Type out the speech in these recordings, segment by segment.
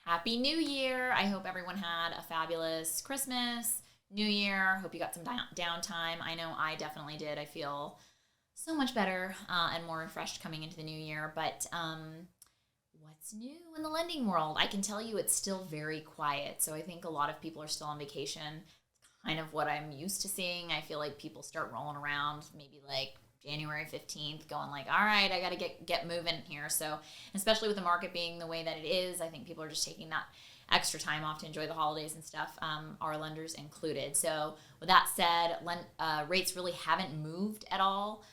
Happy New Year. I hope everyone had a fabulous Christmas, New Year. Hope you got some downtime. I know I definitely did. I feel so much better and more refreshed coming into the new year. But what's new in the lending world? I can tell you it's still very quiet. So I think a lot of people are still on vacation. Kind of what I'm used to seeing. I feel like people start rolling around maybe like January 15th, going like, all right, I got to get moving here. So especially with the market being the way that it is, I think people are just taking that extra time off to enjoy the holidays and stuff, our lenders included. So with that said, rates really haven't moved at all.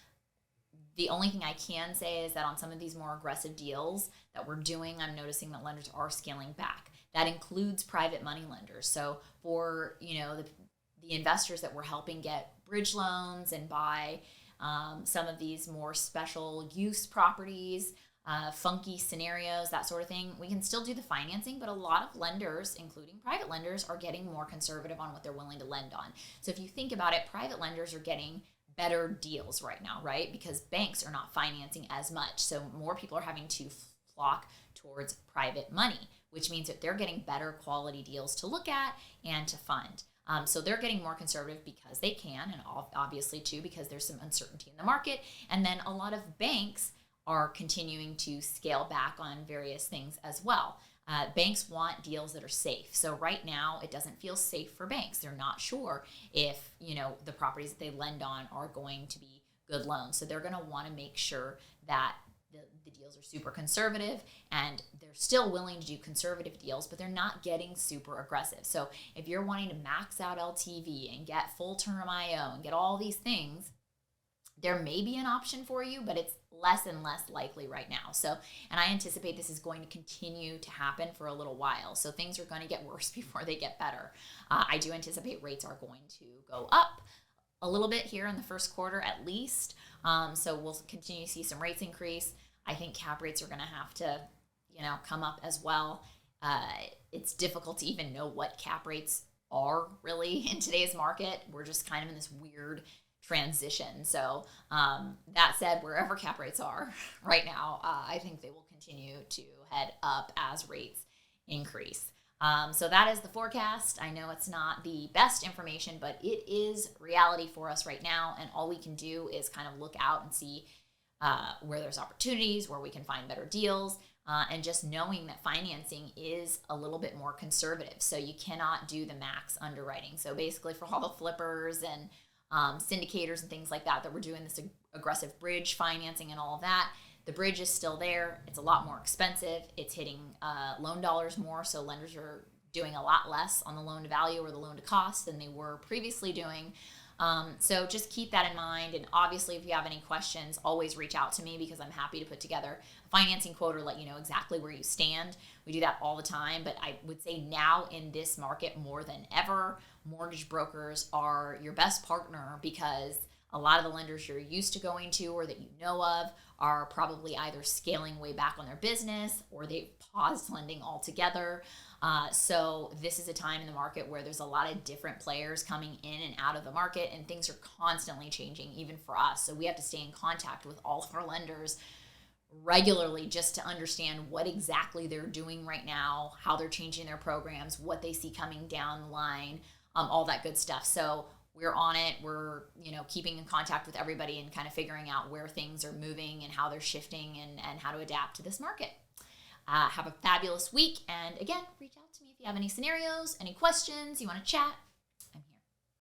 The only thing I can say is that on some of these more aggressive deals that we're doing, I'm noticing that lenders are scaling back. That includes private money lenders. So for, the investors that we're helping get bridge loans and buy some of these more special use properties, funky scenarios, that sort of thing, we can still do the financing, but a lot of lenders, including private lenders, are getting more conservative on what they're willing to lend on. So if you think about it, private lenders are getting better deals right now, right? Because banks are not financing as much. So more people are having to flock towards private money, which means that they're getting better quality deals to look at and to fund. So they're getting more conservative because they can, and obviously too because there's some uncertainty in the market. And then a lot of banks are continuing to scale back on various things as well. Banks want deals that are safe. So right now it doesn't feel safe for banks. They're not sure if, the properties that they lend on are going to be good loans. So they're going to want to make sure that the deals are super conservative, and they're still willing to do conservative deals, but they're not getting super aggressive. So if you're wanting to max out LTV and get full term IO and get all these things, there may be an option for you, but it's less and less likely right now. So, and I anticipate this is going to continue to happen for a little while. So things are going to get worse before they get better. I do anticipate rates are going to go up a little bit here in the first quarter at least. So we'll continue to see some rates increase. I think cap rates are going to have to, come up as well. It's difficult to even know what cap rates are really in today's market. We're just kind of in this weird transition. So that said, wherever cap rates are right now, I think they will continue to head up as rates increase. So that is the forecast. I know it's not the best information, but it is reality for us right now. And all we can do is kind of look out and see where there's opportunities, where we can find better deals, and just knowing that financing is a little bit more conservative. So you cannot do the max underwriting. So basically for all the flippers and syndicators and things like that we're doing this aggressive bridge financing and all of that, the bridge is still there. It's a lot more expensive. It's hitting loan dollars more, so lenders are doing a lot less on the loan to value or the loan to cost than they were previously doing. So just keep that in mind. And obviously, if you have any questions, always reach out to me because I'm happy to put together a financing quote or let you know exactly where you stand. We do that all the time. But I would say now in this market more than ever, mortgage brokers are your best partner because a lot of the lenders you're used to going to or that you know of are probably either scaling way back on their business or they've paused lending altogether. So this is a time in the market where there's a lot of different players coming in and out of the market, and things are constantly changing even for us. So we have to stay in contact with all of our lenders regularly just to understand what exactly they're doing right now, how they're changing their programs, what they see coming down the line, all that good stuff. So we're on it. We're, keeping in contact with everybody and kind of figuring out where things are moving and how they're shifting and how to adapt to this market. Have a fabulous week. And again, reach out to me if you have any scenarios, any questions, you want to chat.